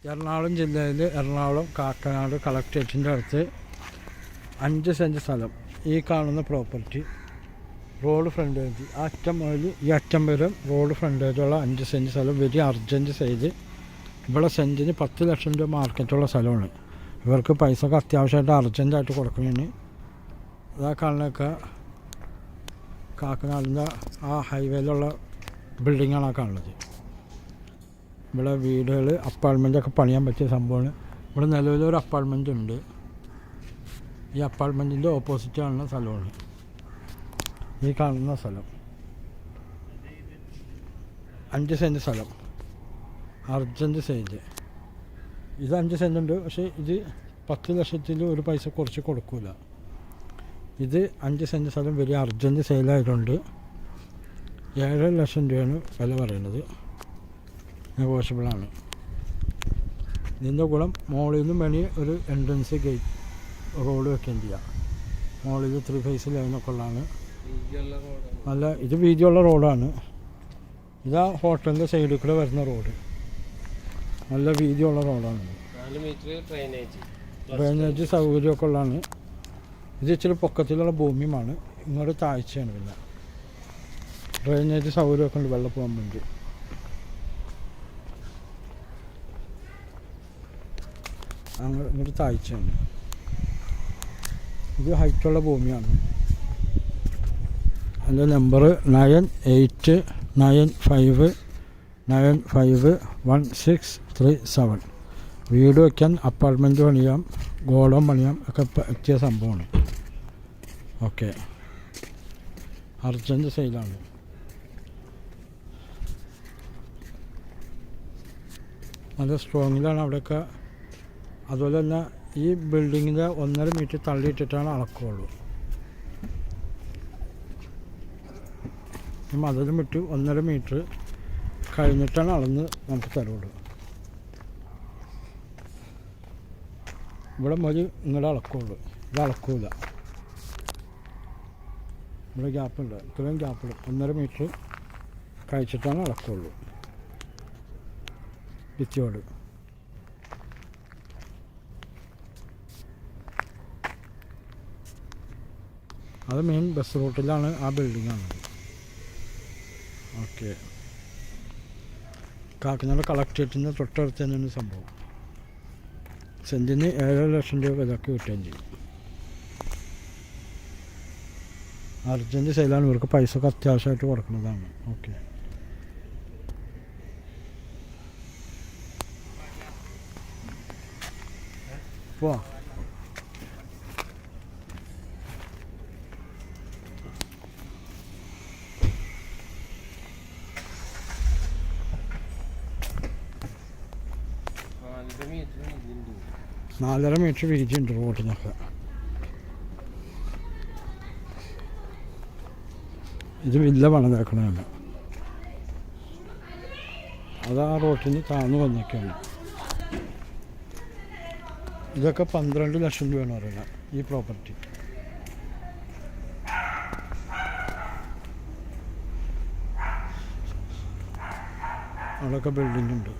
എറണാകുളം ജില്ലയിൽ എറണാകുളം കാക്കനാട് കളക്ട്രേറ്റിൻ്റെ അടുത്ത് 5 സെൻറ്റ് സ്ഥലം. ഈ കാണുന്ന പ്രോപ്പർട്ടി റോഡ് ഫ്രണ്ടേജ്, ആ അറ്റം മുതൽ ഈ അറ്റം വരെ റോഡ് ഫ്രണ്ടേജുള്ള 5 സെൻറ്റ് സ്ഥലം. Very urgent side. ഇവിടെ സെൻറ്റിന് 10 ലക്ഷം രൂപ മാർക്കറ്റുള്ള സ്ഥലമാണ്. ഇവർക്ക് പൈസക്ക് അത്യാവശ്യമായിട്ട് അർജൻറ്റായിട്ട് കൊടുക്കുന്നതിന് അതാ കാണുന്നതൊക്കെ കാക്കനാടിൻ്റെ ആ ഹൈവേയിലുള്ള ബിൽഡിങ്ങാണ് ആ കാണുന്നത്. ഇവിടെ വീടുകൾ അപ്പാർട്ട്മെൻറ്റൊക്കെ പണിയാൻ പറ്റിയ സംഭവമാണ്. ഇവിടെ നിലവിലൊരു അപ്പാർട്ട്മെൻറ്റ് ഉണ്ട്. ഈ അപ്പാർട്ട്മെൻറ്റിൻ്റെ ഓപ്പോസിറ്റ് കാണുന്ന സ്ഥലമാണ് ഈ കാണുന്ന സ്ഥലം. 5 സെൻറ്റ് സ്ഥലം, അർജൻറ്റ് സൈഡ്. ഇത് 5 സെൻറ്റ് ഉണ്ട്, പക്ഷേ ഇത് 10 ലക്ഷത്തിൽ ഒരു പൈസ കുറച്ച് കൊടുക്കില്ല. ഇത് 5 സെൻറ്റ് സ്ഥലം വെരി അർജൻറ്റ് സെയിലായതുകൊണ്ട് 7 ലക്ഷം രൂപയാണ് വില പറയുന്നത്. നെഗോഷ്യബിളാണ്. ഇതിൻ്റെ ഗുണം മുകളിൽ നിന്നും വേണമെങ്കിൽ ഒരു എൻട്രൻസ് ഗേറ്റ് റോഡ് വെക്കുകയും ചെയ്യാം. മുകളിൽ 3 ഫേസ് ലൈനൊക്കെ ഉള്ളതാണ്. നല്ല ഇത് വീതിയുള്ള റോഡാണ്. ഇതാ ഹോട്ടലിൻ്റെ സൈഡിൽ കൂടെ വരുന്ന റോഡ്. നല്ല വീതിയുള്ള റോഡാണ്. ഡ്രെയിനേജ് സൗകര്യമൊക്കെ ഉള്ളതാണ്. ഇത് ഇച്ചിരി പൊക്കത്തിലുള്ള ഭൂമിയുമാണ്. ഇങ്ങോട്ട് താഴ്ചയാണ്. പിന്നെ ഡ്രെയിനേജ് സൗകര്യമൊക്കെ ഉണ്ട് വെള്ളം പോകാൻ വേണ്ടി. ഇങ്ങോട്ട് താഴ്ചയാണ്. ഇത് ഹൈറ്റുള്ള ഭൂമിയാണ്. എൻ്റെ നമ്പർ 9895951637. വീട് വയ്ക്കാൻ, അപ്പാർട്ട്മെൻറ്റ് പണിയാം, ഗോഡൗൺ പണിയാം ഒക്കെ പറ്റിയ സംഭവമാണ്. ഓക്കെ, അർജൻറ്റ് സെയിലാണ്. നല്ല സ്ട്രോങ്ങിലാണ് അവിടെയൊക്കെ. അതുപോലെ തന്നെ ഈ ബിൽഡിങ്ങിൻ്റെ 1.5 മീറ്റർ തള്ളിയിട്ടിട്ടാണ് അളക്കുള്ളൂ. ഈ മതിലും വിട്ട് 1.5 മീറ്റർ കഴിഞ്ഞിട്ടാണ് അളന്ന് നമുക്ക് തരുള്ളൂ. ഇവിടെ മതി ഇങ്ങോട്ട് അളക്കുള്ളൂ. ഇത് അളക്കൂല. ഇവിടെ ഗ്യാപ്പുണ്ട്, ഇത്രയും ഗ്യാപ്പില്ല. 1.5 മീറ്റർ കഴിച്ചിട്ടാണ് അളക്കുള്ളൂ ഭിത്തിയോട്. അത് മെയിൻ ബസ് റൂട്ടിലാണ് ആ ബിൽഡിങ്ങാണ്. ഓക്കെ, കാക്കനാട് കളക്ട്രേറ്റിൻ്റെ തൊട്ടടുത്ത് തന്നെയാണ് സംഭവം. സെൻറ്റിന് 7 ലക്ഷം രൂപ വിലക്ക് കിട്ടുകയും ചെയ്യും. അർജൻറ്റ് സെയിലാണ്. ഇവർക്ക് പൈസ ഒക്കെ അത്യാവശ്യമായിട്ട് കൊടുക്കുന്നതാണ്. ഓക്കെ, പോവാം. നാലര മീറ്റർ വീതിയുണ്ട് റോഡിനൊക്കെ. ഇത് വില്ല പണിതേക്കണതാണ്. അത് ആ റോട്ടിന് താഴ്ന്നു വന്നേക്കാണ്. ഇതൊക്കെ 12 ലക്ഷം രൂപയാണ് പറയുന്നത് ഈ പ്രോപ്പർട്ടി. അവിടെയൊക്കെ ബിൽഡിംഗ് ഉണ്ട്.